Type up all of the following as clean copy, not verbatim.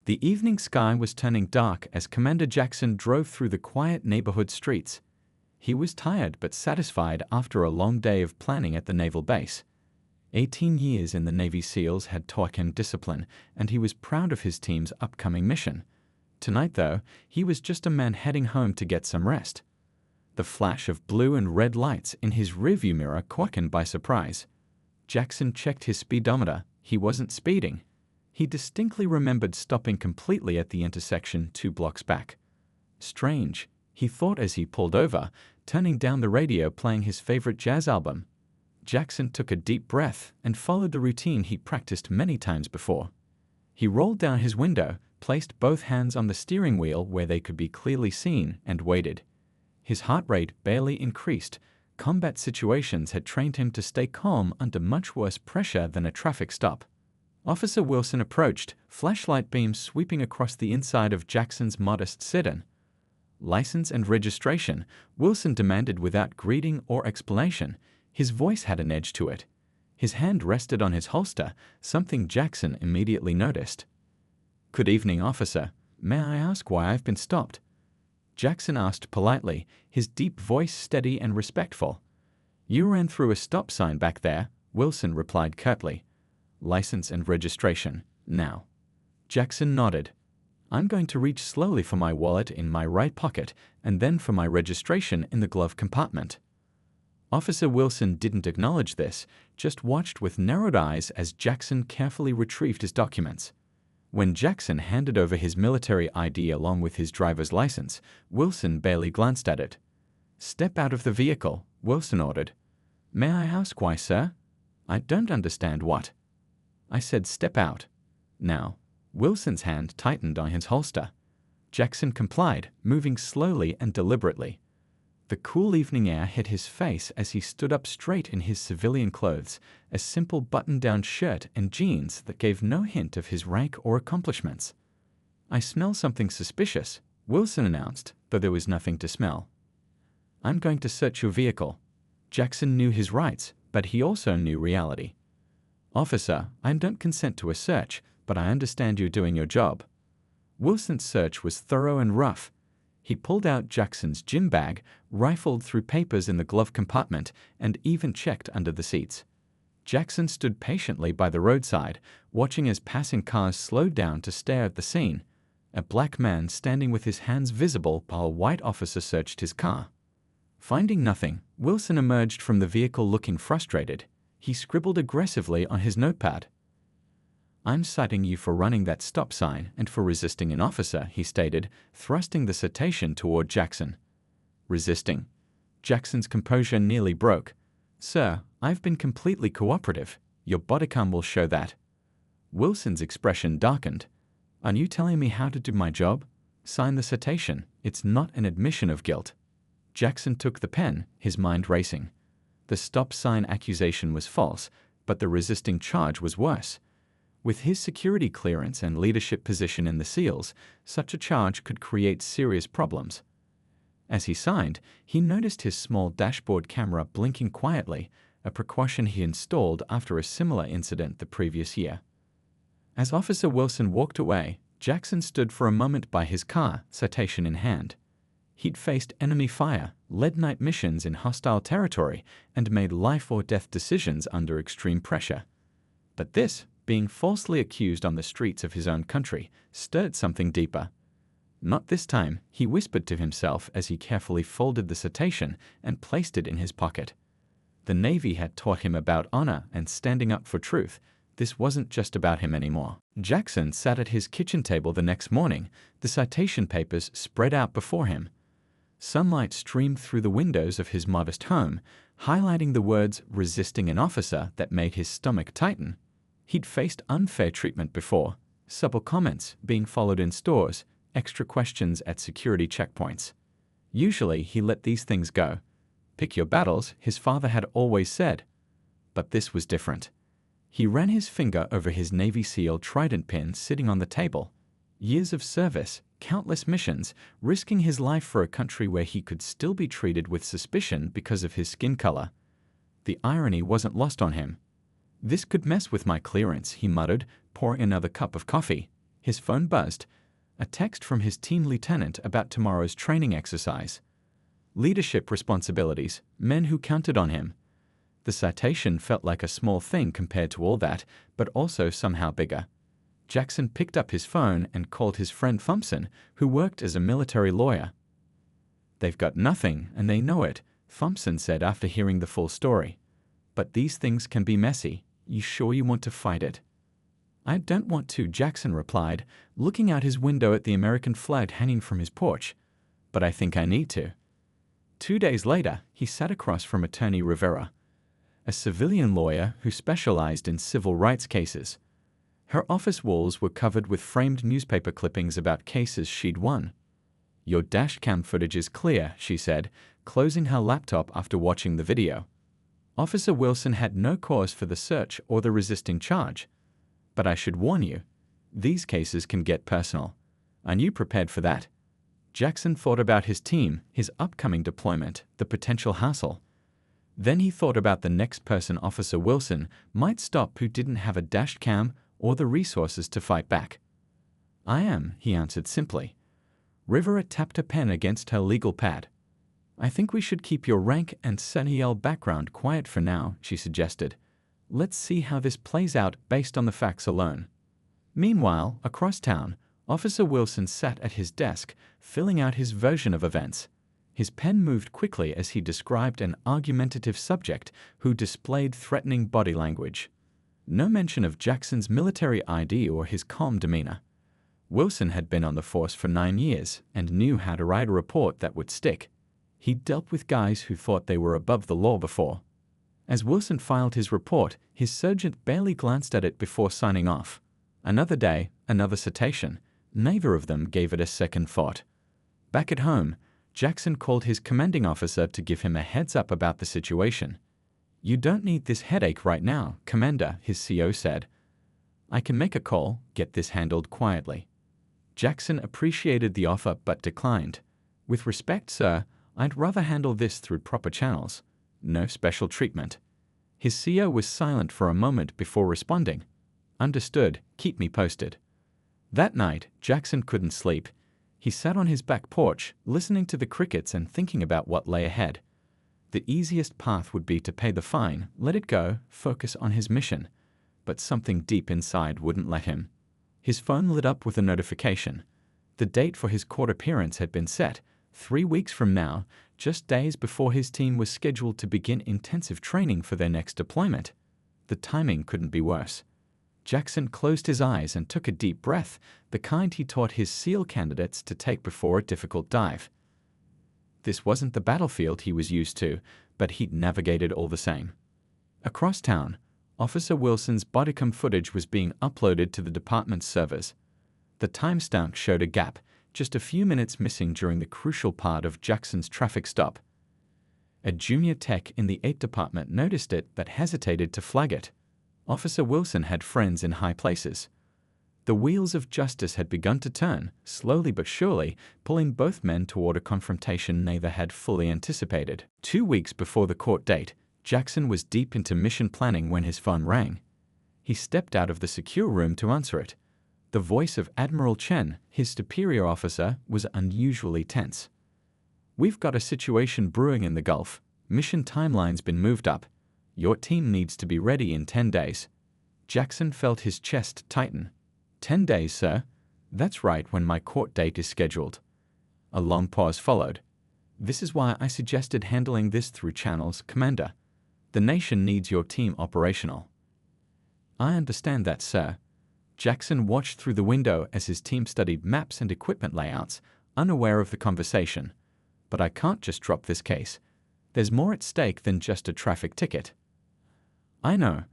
The evening sky was turning dark as Commander Jackson drove through the quiet neighborhood streets. He was tired but satisfied after a long day of planning at the naval base. 18 years in the Navy SEALs had taught him discipline, and he was proud of his team's upcoming mission. Tonight, though, he was just a man heading home to get some rest. The flash of blue and red lights in his rearview mirror caught him by surprise. Jackson checked his speedometer. He wasn't speeding. He distinctly remembered stopping completely at the intersection 2 blocks back. Strange, he thought as he pulled over, turning down the radio playing his favorite jazz album. Jackson took a deep breath and followed the routine he practiced many times before. He rolled down his window, placed both hands on the steering wheel where they could be clearly seen, and waited. His heart rate barely increased. Combat situations had trained him to stay calm under much worse pressure than a traffic stop. Officer Wilson approached, flashlight beams sweeping across the inside of Jackson's modest sedan. License and registration, Wilson demanded without greeting or explanation. His voice had an edge to it. His hand rested on his holster, something Jackson immediately noticed. "Good evening, officer. May I ask why I've been stopped?" Jackson asked politely, his deep voice steady and respectful. "You ran through a stop sign back there," Wilson replied curtly. "License and registration, now." Jackson nodded. "I'm going to reach slowly for my wallet in my right pocket and then for my registration in the glove compartment." Officer Wilson didn't acknowledge this, just watched with narrowed eyes as Jackson carefully retrieved his documents. When Jackson handed over his military ID along with his driver's license, Wilson barely glanced at it. "Step out of the vehicle," Wilson ordered. "May I ask why, sir?" "I don't understand what." "I said step out. Now." Wilson's hand tightened on his holster. Jackson complied, moving slowly and deliberately. The cool evening air hit his face as he stood up straight in his civilian clothes, a simple button-down shirt and jeans that gave no hint of his rank or accomplishments. "I smell something suspicious," Wilson announced, though there was nothing to smell. "I'm going to search your vehicle." Jackson knew his rights, but he also knew reality. "Officer, I don't consent to a search, but I understand you're doing your job." Wilson's search was thorough and rough. He pulled out Jackson's gym bag, rifled through papers in the glove compartment, and even checked under the seats. Jackson stood patiently by the roadside, watching as passing cars slowed down to stare at the scene. A black man standing with his hands visible while a white officer searched his car. Finding nothing, Wilson emerged from the vehicle looking frustrated. He scribbled aggressively on his notepad. "I'm citing you for running that stop sign and for resisting an officer," he stated, thrusting the citation toward Jackson. "Resisting?" Jackson's composure nearly broke. "Sir, I've been completely cooperative. Your bodycam will show that." Wilson's expression darkened. "Are you telling me how to do my job? Sign the citation. It's not an admission of guilt." Jackson took the pen, his mind racing. The stop sign accusation was false, but the resisting charge was worse. With his security clearance and leadership position in the SEALs, such a charge could create serious problems. As he signed, he noticed his small dashboard camera blinking quietly, a precaution he installed after a similar incident the previous year. As Officer Wilson walked away, Jackson stood for a moment by his car, citation in hand. He'd faced enemy fire, led night missions in hostile territory, and made life-or-death decisions under extreme pressure. But this, being falsely accused on the streets of his own country, stirred something deeper. "Not this time," he whispered to himself as he carefully folded the citation and placed it in his pocket. The Navy had taught him about honor and standing up for truth. This wasn't just about him anymore. Jackson sat at his kitchen table the next morning, the citation papers spread out before him. Sunlight streamed through the windows of his modest home, highlighting the words "resisting an officer" that made his stomach tighten. He'd faced unfair treatment before, subtle comments being followed in stores, extra questions at security checkpoints. Usually he let these things go. "Pick your battles," his father had always said. But this was different. He ran his finger over his Navy SEAL trident pin sitting on the table. Years of service, countless missions, risking his life for a country where he could still be treated with suspicion because of his skin color. The irony wasn't lost on him. "This could mess with my clearance," he muttered, pouring another cup of coffee. His phone buzzed. A text from his team lieutenant about tomorrow's training exercise. Leadership responsibilities, men who counted on him. The citation felt like a small thing compared to all that, but also somehow bigger. Jackson picked up his phone and called his friend Thompson, who worked as a military lawyer. "They've got nothing, and they know it," Thompson said after hearing the full story. "But these things can be messy. You sure you want to fight it?" "I don't want to," Jackson replied, looking out his window at the American flag hanging from his porch. "But I think I need to." 2 days later, he sat across from Attorney Rivera, a civilian lawyer who specialized in civil rights cases. Her office walls were covered with framed newspaper clippings about cases she'd won. "Your dashcam footage is clear," she said, closing her laptop after watching the video. "Officer Wilson had no cause for the search or the resisting charge. But I should warn you, these cases can get personal. Aren't you prepared for that?" Jackson thought about his team, his upcoming deployment, the potential hassle. Then he thought about the next person Officer Wilson might stop who didn't have a dashed cam or the resources to fight back. "I am," he answered simply. Rivera tapped a pen against her legal pad. "I think we should keep your rank and Seniel background quiet for now," she suggested. "Let's see how this plays out based on the facts alone." Meanwhile, across town, Officer Wilson sat at his desk, filling out his version of events. His pen moved quickly as he described an argumentative subject who displayed threatening body language. No mention of Jackson's military ID or his calm demeanor. Wilson had been on the force for 9 years and knew how to write a report that would stick. He'd dealt with guys who thought they were above the law before. As Wilson filed his report, his sergeant barely glanced at it before signing off. Another day, another citation. Neither of them gave it a second thought. Back at home, Jackson called his commanding officer to give him a heads up about the situation. "You don't need this headache right now, Commander," his CO said. "I can make a call, get this handled quietly." Jackson appreciated the offer but declined. "With respect, sir, I'd rather handle this through proper channels. No special treatment." His CO was silent for a moment before responding. "Understood, keep me posted." That night, Jackson couldn't sleep. He sat on his back porch, listening to the crickets and thinking about what lay ahead. The easiest path would be to pay the fine, let it go, focus on his mission. But something deep inside wouldn't let him. His phone lit up with a notification. The date for his court appearance had been set, 3 weeks from now, just days before his team was scheduled to begin intensive training for their next deployment. The timing couldn't be worse. Jackson closed his eyes and took a deep breath, the kind he taught his SEAL candidates to take before a difficult dive. This wasn't the battlefield he was used to, but he'd navigated all the same. Across town, Officer Wilson's bodycam footage was being uploaded to the department's servers. The timestamp showed a gap, just a few minutes missing during the crucial part of Jackson's traffic stop. A junior tech in the 8th Department noticed it but hesitated to flag it. Officer Wilson had friends in high places. The wheels of justice had begun to turn, slowly but surely, pulling both men toward a confrontation neither had fully anticipated. 2 weeks before the court date, Jackson was deep into mission planning when his phone rang. He stepped out of the secure room to answer it. The voice of Admiral Chen, his superior officer, was unusually tense. "We've got a situation brewing in the Gulf. Mission timeline's been moved up. Your team needs to be ready in 10 days. Jackson felt his chest tighten. 10 days, sir? That's right when my court date is scheduled." A long pause followed. "This is why I suggested handling this through channels, Commander. The nation needs your team operational." "I understand that, sir." Jackson watched through the window as his team studied maps and equipment layouts, unaware of the conversation. "But I can't just drop this case. There's more at stake than just a traffic ticket." "I know."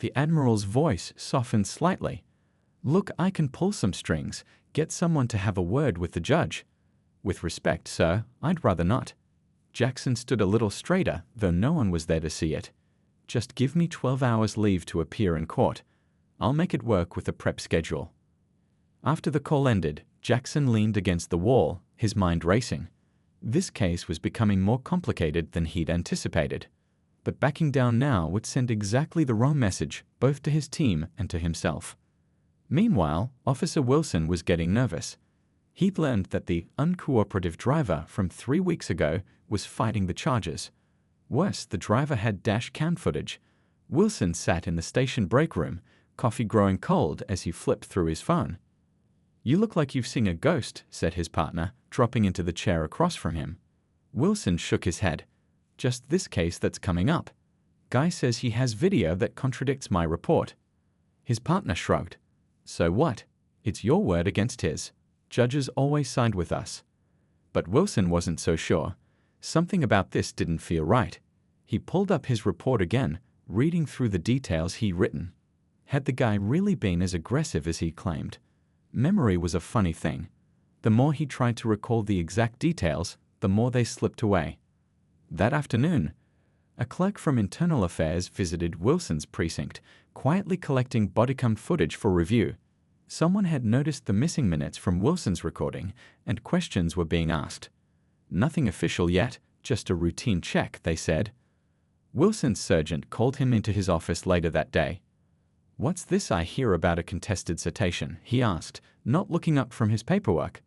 The Admiral's voice softened slightly. "Look, I can pull some strings, get someone to have a word with the judge." "With respect, sir, I'd rather not." Jackson stood a little straighter, though no one was there to see it. "Just give me 12 hours leave to appear in court. I'll make it work with a prep schedule." After the call ended, Jackson leaned against the wall, his mind racing. This case was becoming more complicated than he'd anticipated. But backing down now would send exactly the wrong message, both to his team and to himself. Meanwhile, Officer Wilson was getting nervous. He'd learned that the uncooperative driver from 3 weeks ago was fighting the charges. Worse, the driver had dash cam footage. Wilson sat in the station break room, coffee growing cold as he flipped through his phone. "You look like you've seen a ghost," said his partner, dropping into the chair across from him. Wilson shook his head. "Just this case that's coming up. Guy says he has video that contradicts my report." His partner shrugged. "So what? It's your word against his. Judges always side with us." But Wilson wasn't so sure. Something about this didn't feel right. He pulled up his report again, reading through the details he'd written. Had the guy really been as aggressive as he claimed? Memory was a funny thing. The more he tried to recall the exact details, the more they slipped away. That afternoon, a clerk from Internal Affairs visited Wilson's precinct, quietly collecting bodycam footage for review. Someone had noticed the missing minutes from Wilson's recording, and questions were being asked. Nothing official yet, just a routine check, they said. Wilson's sergeant called him into his office later that day. "What's this I hear about a contested citation?" he asked, not looking up from his paperwork.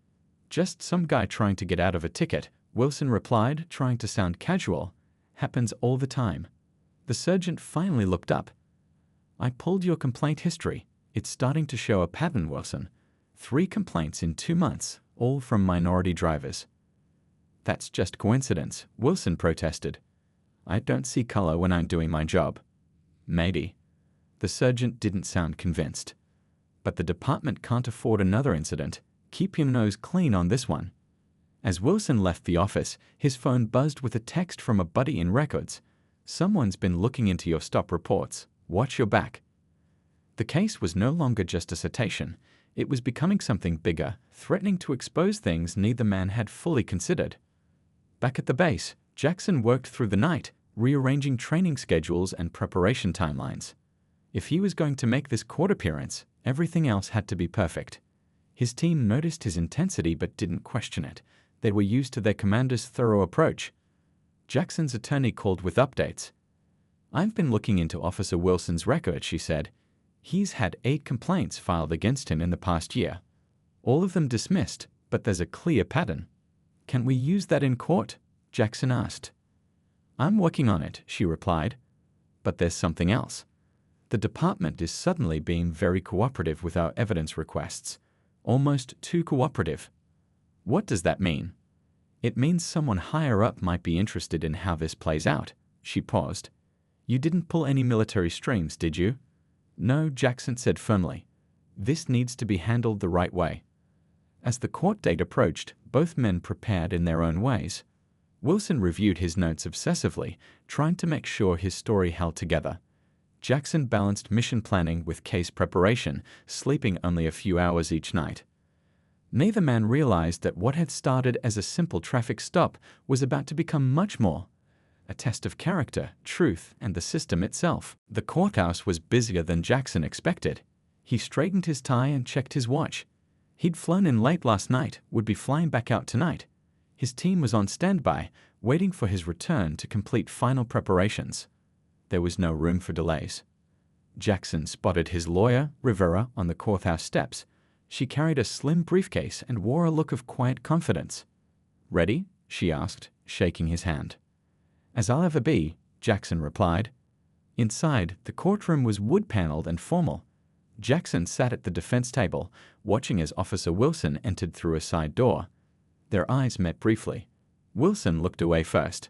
"Just some guy trying to get out of a ticket," Wilson replied, trying to sound casual. "Happens all the time." The sergeant finally looked up. "I pulled your complaint history. It's starting to show a pattern, Wilson. 3 complaints in 2 months, all from minority drivers." "That's just coincidence," Wilson protested. "I don't see color when I'm doing my job." "Maybe." The sergeant didn't sound convinced. "But the department can't afford another incident. Keep your nose clean on this one." As Wilson left the office, his phone buzzed with a text from a buddy in records. "Someone's been looking into your stop reports. Watch your back." The case was no longer just a citation. It was becoming something bigger, threatening to expose things neither man had fully considered. Back at the base, Jackson worked through the night, rearranging training schedules and preparation timelines. If he was going to make this court appearance, everything else had to be perfect. His team noticed his intensity but didn't question it. They were used to their commander's thorough approach. Jackson's attorney called with updates. "I've been looking into Officer Wilson's record," she said. "He's had 8 complaints filed against him in the past year. All of them dismissed, but there's a clear pattern." "Can we use that in court?" Jackson asked. "I'm working on it," she replied. "But there's something else. The department is suddenly being very cooperative with our evidence requests. Almost too cooperative." "What does that mean?" "It means someone higher up might be interested in how this plays out." She paused. "You didn't pull any military strings, did you?" "No," Jackson said firmly. "This needs to be handled the right way." As the court date approached, both men prepared in their own ways. Wilson reviewed his notes obsessively, trying to make sure his story held together. Jackson balanced mission planning with case preparation, sleeping only a few hours each night. Neither man realized that what had started as a simple traffic stop was about to become much more. A test of character, truth, and the system itself. The courthouse was busier than Jackson expected. He straightened his tie and checked his watch. He'd flown in late last night, would be flying back out tonight. His team was on standby, waiting for his return to complete final preparations. There was no room for delays. Jackson spotted his lawyer, Rivera, on the courthouse steps. She carried a slim briefcase and wore a look of quiet confidence. "Ready?" she asked, shaking his hand. "As I'll ever be," Jackson replied. Inside, the courtroom was wood-paneled and formal. Jackson sat at the defense table, watching as Officer Wilson entered through a side door. Their eyes met briefly. Wilson looked away first.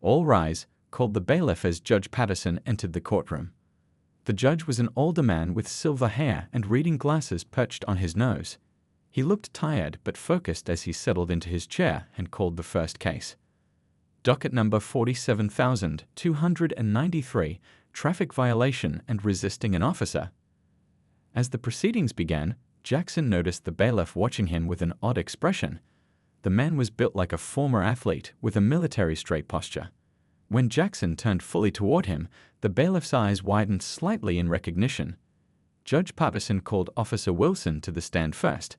"All rise," called the bailiff as Judge Patterson entered the courtroom. The judge was an older man with silver hair and reading glasses perched on his nose. He looked tired but focused as he settled into his chair and called the first case. Docket number 47,293, traffic violation and resisting an officer. As the proceedings began, Jackson noticed the bailiff watching him with an odd expression. The man was built like a former athlete with a military straight posture. When Jackson turned fully toward him, the bailiff's eyes widened slightly in recognition. Judge Patterson called Officer Wilson to the stand first.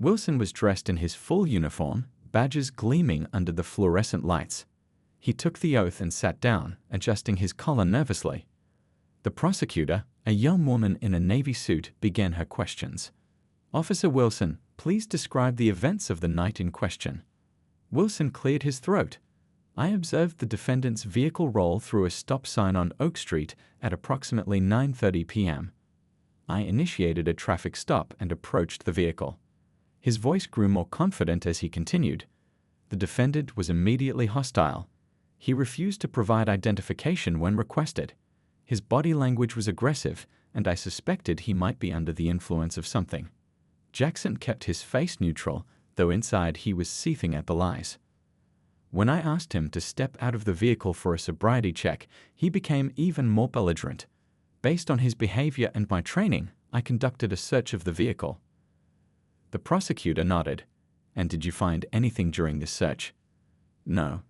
Wilson was dressed in his full uniform, badges gleaming under the fluorescent lights. He took the oath and sat down, adjusting his collar nervously. The prosecutor, A young woman in a Navy suit began her questions. "Officer Wilson, please describe the events of the night in question." Wilson cleared his throat. "I observed the defendant's vehicle roll through a stop sign on Oak Street at approximately 9:30 p.m. I initiated a traffic stop and approached the vehicle." His voice grew more confident as he continued. "The defendant was immediately hostile. He refused to provide identification when requested. His body language was aggressive, and I suspected he might be under the influence of something." Jackson kept his face neutral, though inside he was seething at the lies. "When I asked him to step out of the vehicle for a sobriety check, he became even more belligerent. Based on his behavior and my training, I conducted a search of the vehicle." The prosecutor nodded. "And did you find anything during this search?" "No,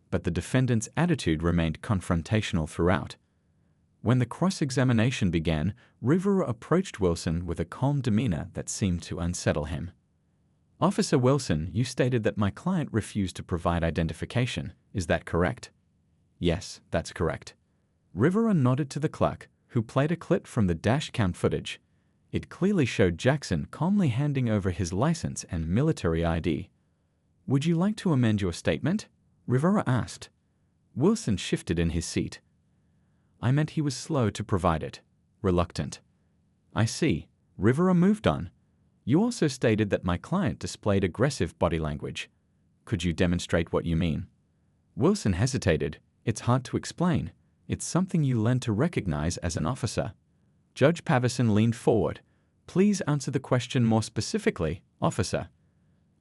but the defendant's attitude remained confrontational throughout." When the cross-examination began, Rivera approached Wilson with a calm demeanor that seemed to unsettle him. "Officer Wilson, you stated that my client refused to provide identification. Is that correct?" "Yes, that's correct." Rivera nodded to the clerk, who played a clip from the dash cam footage. It clearly showed Jackson calmly handing over his license and military ID. "Would you like to amend your statement?" Rivera asked. Wilson shifted in his seat. "I meant he was slow to provide it. Reluctant." "I see." Rivera moved on. "You also stated that my client displayed aggressive body language. Could you demonstrate what you mean?" Wilson hesitated. "It's hard to explain. It's something you learn to recognize as an officer." Judge Patterson leaned forward. "Please answer the question more specifically, officer."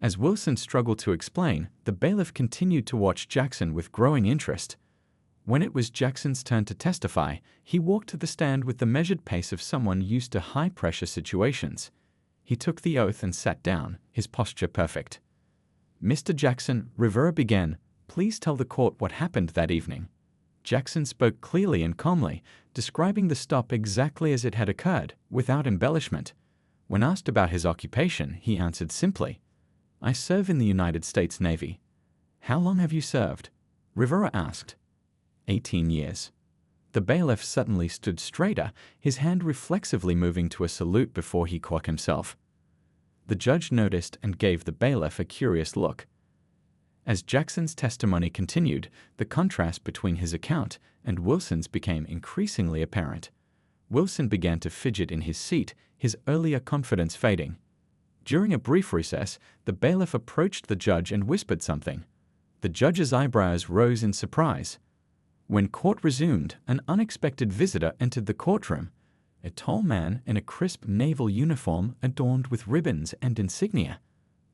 As Wilson struggled to explain, the bailiff continued to watch Jackson with growing interest. When it was Jackson's turn to testify, he walked to the stand with the measured pace of someone used to high-pressure situations. He took the oath and sat down, his posture perfect. "Mr. Jackson," Rivera began, "please tell the court what happened that evening." Jackson spoke clearly and calmly, describing the stop exactly as it had occurred, without embellishment. When asked about his occupation, he answered simply, "I serve in the United States Navy." "How long have you served?" Rivera asked. 18 years. The bailiff suddenly stood straighter, his hand reflexively moving to a salute before he caught himself. The judge noticed and gave the bailiff a curious look. As Jackson's testimony continued, the contrast between his account and Wilson's became increasingly apparent. Wilson began to fidget in his seat, his earlier confidence fading. During a brief recess, the bailiff approached the judge and whispered something. The judge's eyebrows rose in surprise. When court resumed, an unexpected visitor entered the courtroom, a tall man in a crisp naval uniform adorned with ribbons and insignia.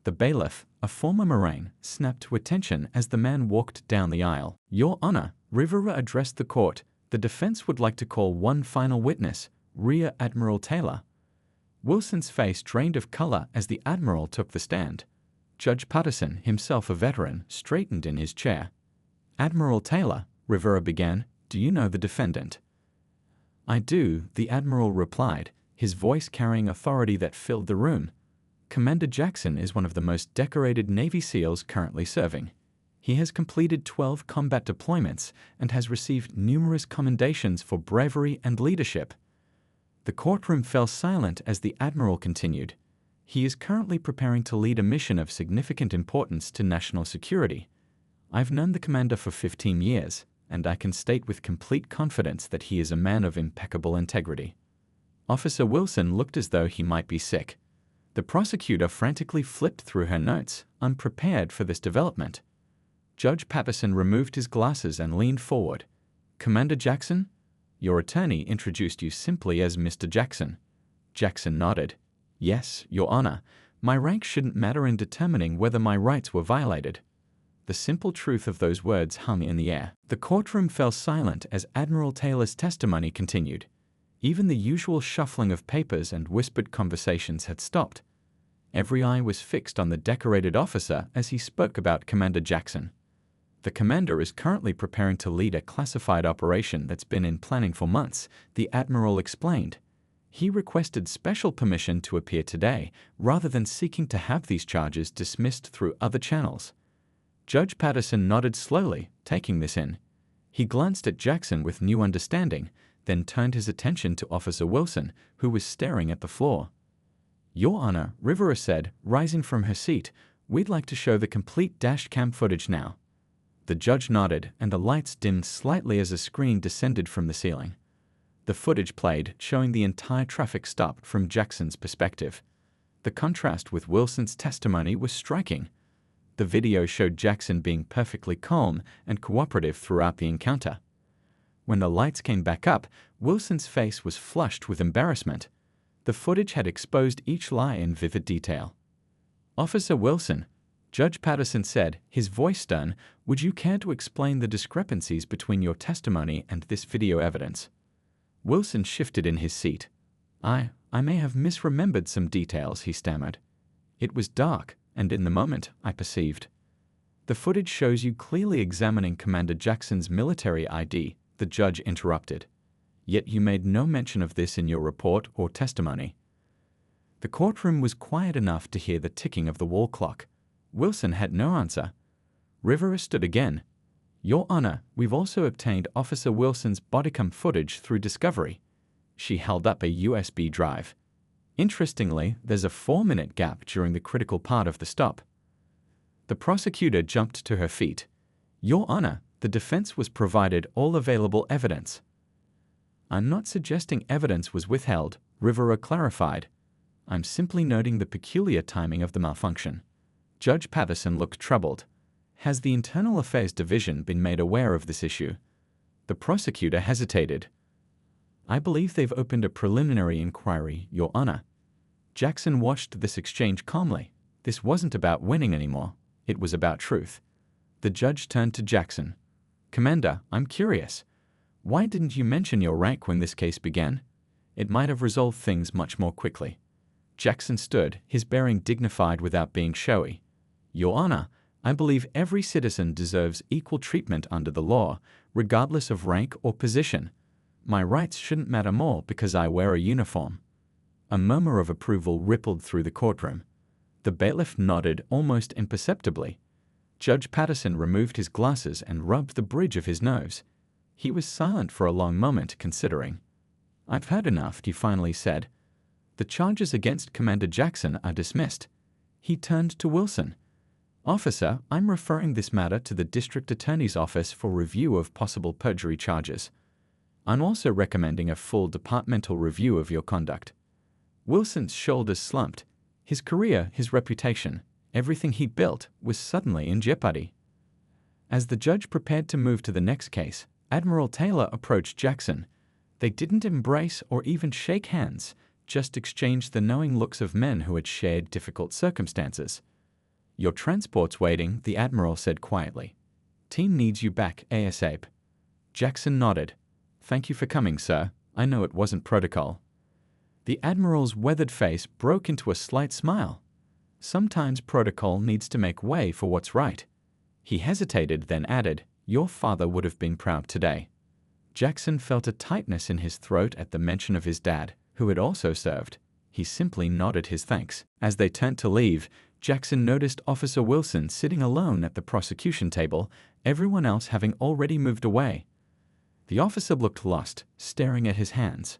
The bailiff, a former Marine, snapped to attention as the man walked down the aisle. "Your Honor," Rivera addressed the court, "the defense would like to call one final witness, Rear Admiral Taylor." Wilson's face drained of color as the admiral took the stand. Judge Patterson, himself a veteran, straightened in his chair. "Admiral Taylor," Rivera began, "do you know the defendant?" "I do," the admiral replied, his voice carrying authority that filled the room. "Commander Jackson is one of the most decorated Navy SEALs currently serving. He has completed 12 combat deployments and has received numerous commendations for bravery and leadership." The courtroom fell silent as the admiral continued. "He is currently preparing to lead a mission of significant importance to national security. I've known the commander for 15 years, and I can state with complete confidence that he is a man of impeccable integrity." Officer Wilson looked as though he might be sick. The prosecutor frantically flipped through her notes, unprepared for this development. Judge Patterson removed his glasses and leaned forward. "Commander Jackson? Your attorney introduced you simply as Mr. Jackson." Jackson nodded. "Yes, Your Honor. My rank shouldn't matter in determining whether my rights were violated." The simple truth of those words hung in the air. The courtroom fell silent as Admiral Taylor's testimony continued. Even the usual shuffling of papers and whispered conversations had stopped. Every eye was fixed on the decorated officer as he spoke about Commander Jackson. "The commander is currently preparing to lead a classified operation that's been in planning for months," the admiral explained. "He requested special permission to appear today, rather than seeking to have these charges dismissed through other channels." Judge Patterson nodded slowly, taking this in. He glanced at Jackson with new understanding, then turned his attention to Officer Wilson, who was staring at the floor. "Your Honor," Rivera said, rising from her seat, "we'd like to show the complete dash cam footage now." The judge nodded, and the lights dimmed slightly as a screen descended from the ceiling. The footage played, showing the entire traffic stop from Jackson's perspective. The contrast with Wilson's testimony was striking. The video showed Jackson being perfectly calm and cooperative throughout the encounter. When the lights came back up, Wilson's face was flushed with embarrassment. The footage had exposed each lie in vivid detail. "Officer Wilson," Judge Patterson said, his voice stern, "would you care to explain the discrepancies between your testimony and this video evidence?" Wilson shifted in his seat. I may have misremembered some details," he stammered. "It was dark, and in the moment, I perceived." "The footage shows you clearly examining Commander Jackson's military ID," the judge interrupted. "Yet you made no mention of this in your report or testimony." The courtroom was quiet enough to hear the ticking of the wall clock. Wilson had no answer. Rivera stood again. "Your Honor, we've also obtained Officer Wilson's bodycam footage through Discovery." She held up a USB drive. "Interestingly, there's a 4-minute gap during the critical part of the stop." The prosecutor jumped to her feet. "Your Honor, the defense was provided all available evidence." "I'm not suggesting evidence was withheld," Rivera clarified. "I'm simply noting the peculiar timing of the malfunction." Judge Patterson looked troubled. "Has the Internal Affairs Division been made aware of this issue?" The prosecutor hesitated. "I believe they've opened a preliminary inquiry, Your Honor." Jackson watched this exchange calmly. This wasn't about winning anymore. It was about truth. The judge turned to Jackson. "Commander, I'm curious. Why didn't you mention your rank when this case began? It might have resolved things much more quickly." Jackson stood, his bearing dignified without being showy. "Your Honor, I believe every citizen deserves equal treatment under the law, regardless of rank or position. My rights shouldn't matter more because I wear a uniform." A murmur of approval rippled through the courtroom. The bailiff nodded almost imperceptibly. Judge Patterson removed his glasses and rubbed the bridge of his nose. He was silent for a long moment, considering. "I've heard enough," he finally said. "The charges against Commander Jackson are dismissed." He turned to Wilson. "Officer, I'm referring this matter to the District Attorney's Office for review of possible perjury charges. I'm also recommending a full departmental review of your conduct." Wilson's shoulders slumped. His career, his reputation, everything he built was suddenly in jeopardy. As the judge prepared to move to the next case, Admiral Taylor approached Jackson. They didn't embrace or even shake hands, just exchanged the knowing looks of men who had shared difficult circumstances. "Your transport's waiting," the Admiral said quietly. "Team needs you back ASAP." Jackson nodded. "Thank you for coming, sir. I know it wasn't protocol." The Admiral's weathered face broke into a slight smile. "Sometimes protocol needs to make way for what's right." He hesitated, then added, "Your father would have been proud today." Jackson felt a tightness in his throat at the mention of his dad, who had also served. He simply nodded his thanks. As they turned to leave, Jackson noticed Officer Wilson sitting alone at the prosecution table, everyone else having already moved away. The officer looked lost, staring at his hands.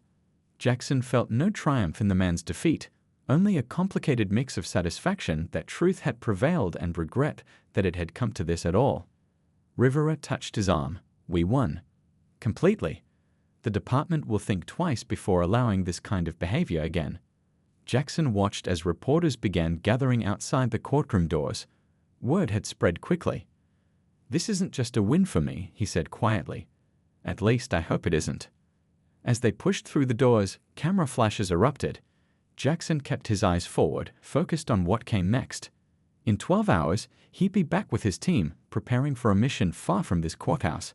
Jackson felt no triumph in the man's defeat, only a complicated mix of satisfaction that truth had prevailed and regret that it had come to this at all. Rivera touched his arm. "We won. Completely. The department will think twice before allowing this kind of behavior again." Jackson watched as reporters began gathering outside the courtroom doors. Word had spread quickly. "This isn't just a win for me," he said quietly. "At least I hope it isn't." As they pushed through the doors, camera flashes erupted. Jackson kept his eyes forward, focused on what came next. In 12 hours, he'd be back with his team, preparing for a mission far from this courthouse.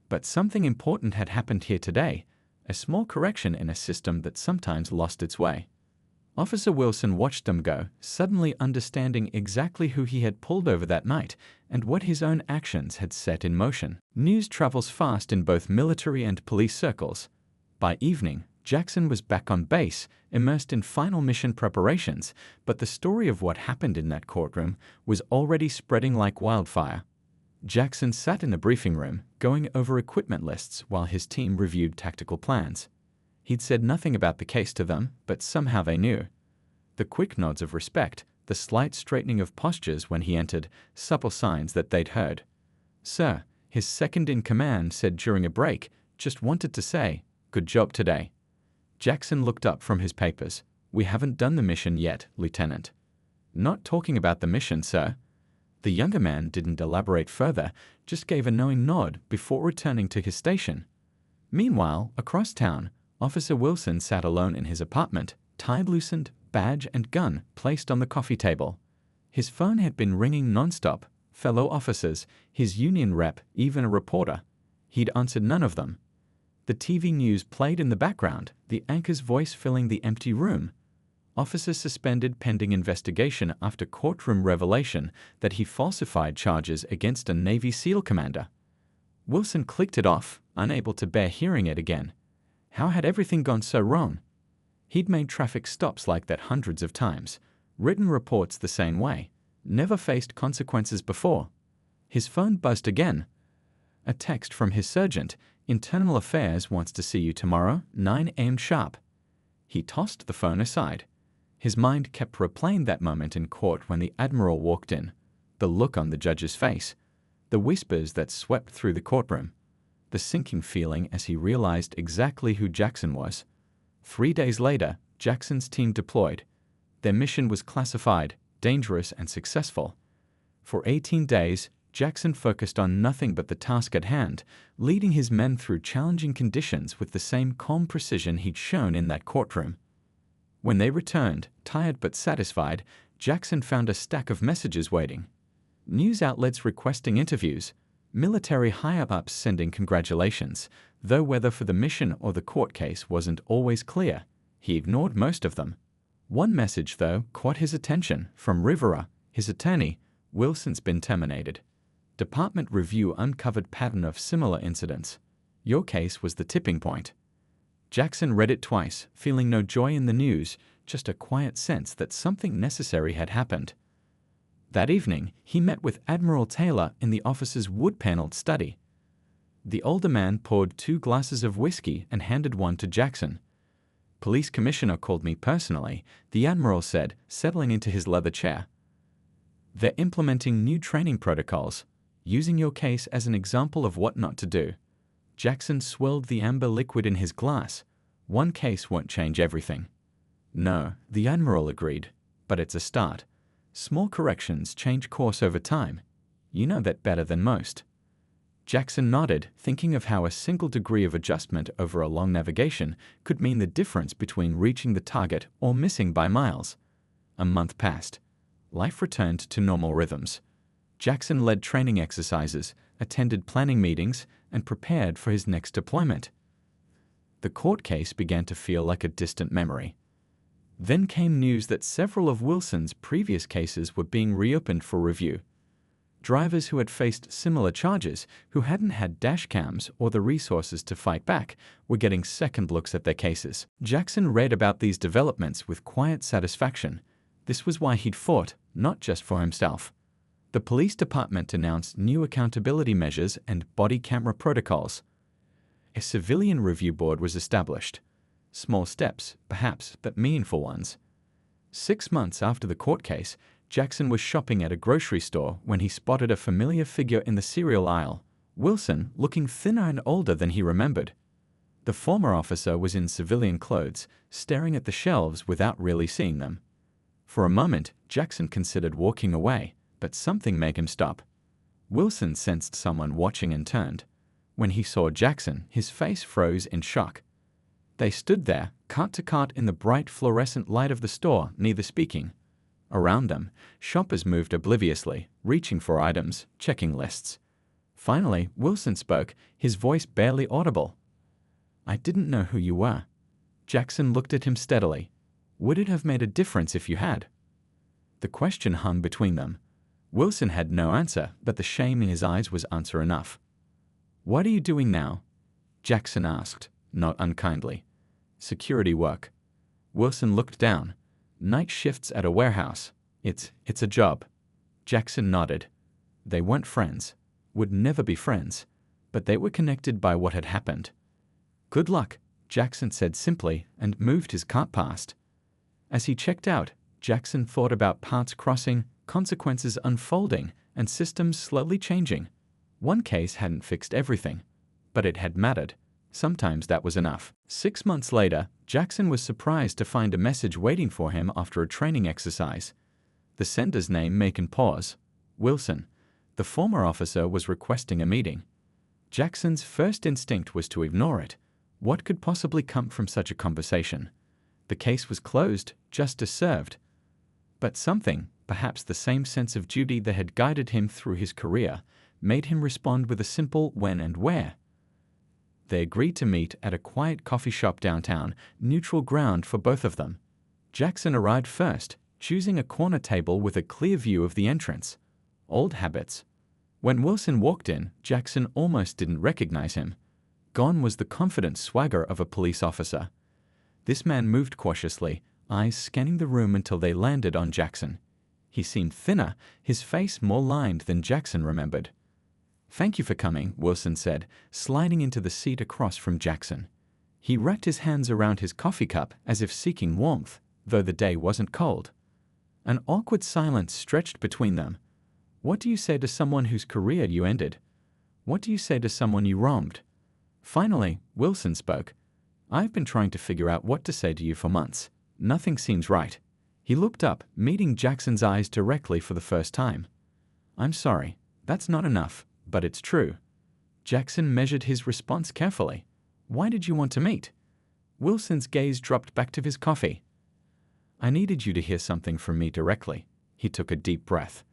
But something important had happened here today, a small correction in a system that sometimes lost its way. Officer Wilson watched them go, suddenly understanding exactly who he had pulled over that night and what his own actions had set in motion. News travels fast in both military and police circles. By evening, Jackson was back on base, immersed in final mission preparations, but the story of what happened in that courtroom was already spreading like wildfire. Jackson sat in the briefing room, going over equipment lists while his team reviewed tactical plans. He'd said nothing about the case to them, but somehow they knew. The quick nods of respect, the slight straightening of postures when he entered, subtle signs that they'd heard. "Sir," his second-in-command said during a break, "just wanted to say, good job today." Jackson looked up from his papers. "We haven't done the mission yet, Lieutenant." "Not talking about the mission, sir." The younger man didn't elaborate further, just gave a knowing nod before returning to his station. Meanwhile, across town, Officer Wilson sat alone in his apartment, tie loosened, badge and gun placed on the coffee table. His phone had been ringing nonstop. Fellow officers, his union rep, even a reporter. He'd answered none of them. The TV news played in the background, the anchor's voice filling the empty room. Officer suspended pending investigation after courtroom revelation that he falsified charges against a Navy SEAL commander. Wilson clicked it off, unable to bear hearing it again. How had everything gone so wrong? He'd made traffic stops like that hundreds of times, written reports the same way, never faced consequences before. His phone buzzed again. A text from his sergeant. "Internal Affairs wants to see you tomorrow, 9 a.m. sharp." He tossed the phone aside. His mind kept replaying that moment in court when the Admiral walked in, the look on the judge's face, the whispers that swept through the courtroom, the sinking feeling as he realized exactly who Jackson was. 3 days later, Jackson's team deployed. Their mission was classified, dangerous and successful. For 18 days, Jackson focused on nothing but the task at hand, leading his men through challenging conditions with the same calm precision he'd shown in that courtroom. When they returned, tired but satisfied, Jackson found a stack of messages waiting. News outlets requesting interviews, military higher-ups sending congratulations, though whether for the mission or the court case wasn't always clear. He ignored most of them. One message, though, caught his attention, from Rivera, his attorney. "Wilson's been terminated. Department review uncovered pattern of similar incidents. Your case was the tipping point." Jackson read it twice, feeling no joy in the news, just a quiet sense that something necessary had happened. That evening, he met with Admiral Taylor in the officer's wood-paneled study. The older man poured 2 glasses of whiskey and handed one to Jackson. "Police commissioner called me personally," the Admiral said, settling into his leather chair. "They're implementing new training protocols, using your case as an example of what not to do." Jackson swirled the amber liquid in his glass. "One case won't change everything." "No," the Admiral agreed, "but it's a start. Small corrections change course over time. You know that better than most." Jackson nodded, thinking of how a single degree of adjustment over a long navigation could mean the difference between reaching the target or missing by miles. A month passed. Life returned to normal rhythms. Jackson led training exercises, attended planning meetings, and prepared for his next deployment. The court case began to feel like a distant memory. Then came news that several of Wilson's previous cases were being reopened for review. Drivers who had faced similar charges, who hadn't had dash cams or the resources to fight back, were getting second looks at their cases. Jackson read about these developments with quiet satisfaction. This was why he'd fought, not just for himself. The police department announced new accountability measures and body camera protocols. A civilian review board was established. Small steps, perhaps, but meaningful ones. 6 months after the court case, Jackson was shopping at a grocery store when he spotted a familiar figure in the cereal aisle. Wilson, looking thinner and older than he remembered. The former officer was in civilian clothes, staring at the shelves without really seeing them. For a moment, Jackson considered walking away, but something made him stop. Wilson sensed someone watching and turned. When he saw Jackson, his face froze in shock. They stood there, cart to cart in the bright fluorescent light of the store, neither speaking. Around them, shoppers moved obliviously, reaching for items, checking lists. Finally, Wilson spoke, his voice barely audible. "I didn't know who you were." Jackson looked at him steadily. "Would it have made a difference if you had?" The question hung between them. Wilson had no answer, but the shame in his eyes was answer enough. "What are you doing now?" Jackson asked, not unkindly. "Security work." Wilson looked down. "Night shifts at a warehouse. It's a job." Jackson nodded. They weren't friends. would never be friends, but they were connected by what had happened. "Good luck," Jackson said simply and moved his cart past. As he checked out, Jackson thought about paths crossing, consequences unfolding, and systems slowly changing. One case hadn't fixed everything, but it had mattered. Sometimes that was enough. 6 months later, Jackson was surprised to find a message waiting for him after a training exercise. The sender's name made him pause. Wilson. The former officer was requesting a meeting. Jackson's first instinct was to ignore it. What could possibly come from such a conversation? The case was closed, justice served. But something, perhaps the same sense of duty that had guided him through his career, made him respond with a simple when and where. They agreed to meet at a quiet coffee shop downtown, neutral ground for both of them. Jackson arrived first, choosing a corner table with a clear view of the entrance. Old habits. When Wilson walked in, Jackson almost didn't recognize him. Gone was the confident swagger of a police officer. This man moved cautiously, eyes scanning the room until they landed on Jackson. He seemed thinner, his face more lined than Jackson remembered. "Thank you for coming," Wilson said, sliding into the seat across from Jackson. He wrapped his hands around his coffee cup as if seeking warmth, though the day wasn't cold. An awkward silence stretched between them. What do you say to someone whose career you ended? What do you say to someone you wronged? Finally, Wilson spoke. "I've been trying to figure out what to say to you for months. Nothing seems right." He looked up, meeting Jackson's eyes directly for the first time. "I'm sorry. That's not enough, but it's true." Jackson measured his response carefully. "Why did you want to meet?" Wilson's gaze dropped back to his coffee. "I needed you to hear something from me directly." He took a deep breath.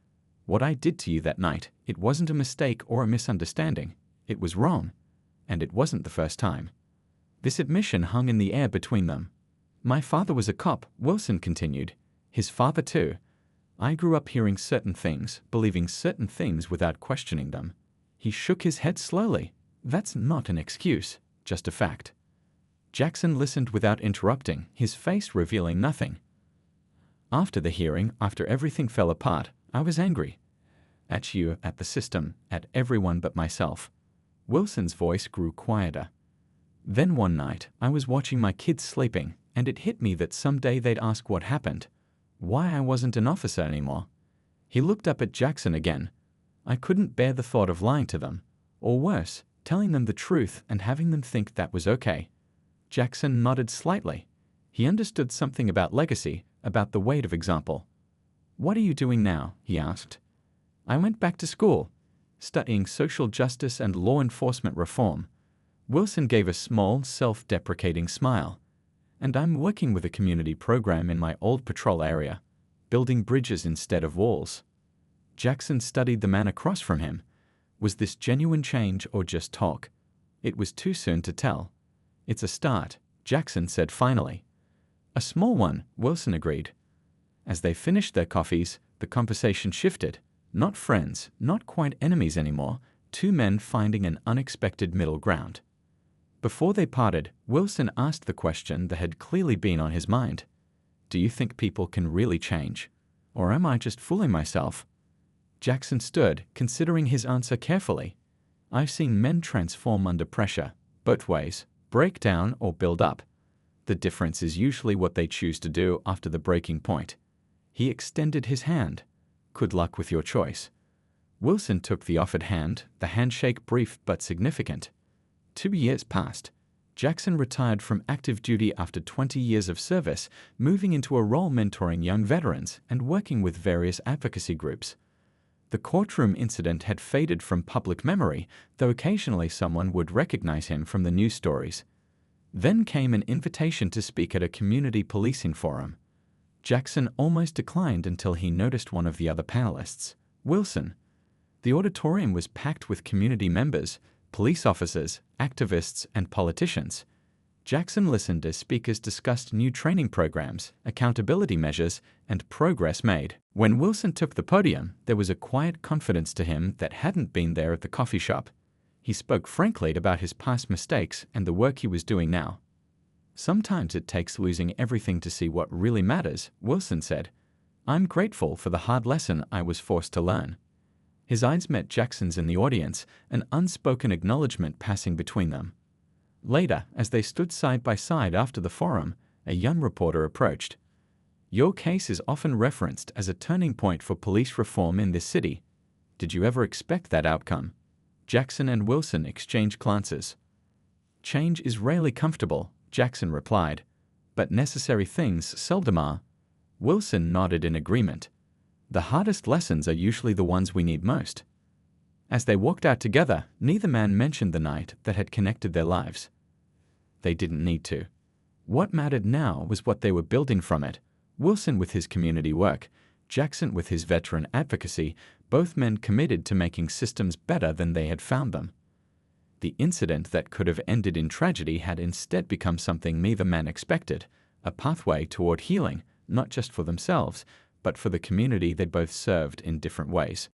"What I did to you that night, it wasn't a mistake or a misunderstanding. It was wrong. And it wasn't the first time." This admission hung in the air between them. "My father was a cop," Wilson continued. "His father too. I grew up hearing certain things, believing certain things without questioning them." He shook his head slowly. "That's not an excuse, just a fact." Jackson listened without interrupting, his face revealing nothing. "After the hearing, after everything fell apart, I was angry. At you, at the system, at everyone but myself." Wilson's voice grew quieter. "Then one night, I was watching my kids sleeping, and it hit me that someday they'd ask what happened, why I wasn't an officer anymore." He looked up at Jackson again. "I couldn't bear the thought of lying to them, or worse, telling them the truth and having them think that was okay." Jackson nodded slightly. He understood something about legacy, about the weight of example. "What are you doing now?" he asked. "I went back to school, studying social justice and law enforcement reform." Wilson gave a small, self-deprecating smile. "And I'm working with a community program in my old patrol area, building bridges instead of walls." Jackson studied the man across from him. Was this genuine change or just talk? It was too soon to tell. "It's a start," Jackson said finally. "A small one," Wilson agreed. As they finished their coffees, the conversation shifted. Not friends, not quite enemies anymore, two men finding an unexpected middle ground. Before they parted, Wilson asked the question that had clearly been on his mind. "Do you think people can really change? Or am I just fooling myself?" Jackson stood, considering his answer carefully. "I've seen men transform under pressure, both ways, break down or build up. The difference is usually what they choose to do after the breaking point." He extended his hand. "Good luck with your choice." Wilson took the offered hand, the handshake brief but significant. 2 years passed. Jackson retired from active duty after 20 years of service, moving into a role mentoring young veterans and working with various advocacy groups. The courtroom incident had faded from public memory, though occasionally someone would recognize him from the news stories. Then came an invitation to speak at a community policing forum. Jackson almost declined until he noticed one of the other panelists, Wilson. The auditorium was packed with community members, police officers, activists, and politicians. Jackson listened as speakers discussed new training programs, accountability measures, and progress made. When Wilson took the podium, there was a quiet confidence to him that hadn't been there at the coffee shop. He spoke frankly about his past mistakes and the work he was doing now. "Sometimes it takes losing everything to see what really matters," Wilson said. "I'm grateful for the hard lesson I was forced to learn." His eyes met Jackson's in the audience, an unspoken acknowledgement passing between them. Later, as they stood side by side after the forum, a young reporter approached. "Your case is often referenced as a turning point for police reform in this city. Did you ever expect that outcome?" Jackson and Wilson exchanged glances. "Change is rarely comfortable," Jackson replied, "but necessary things seldom are." Wilson nodded in agreement. "The hardest lessons are usually the ones we need most." As they walked out together, neither man mentioned the night that had connected their lives. They didn't need to. What mattered now was what they were building from it. Wilson with his community work, Jackson with his veteran advocacy, both men committed to making systems better than they had found them. The incident that could have ended in tragedy had instead become something neither man expected, a pathway toward healing, not just for themselves, but for the community they both served in different ways.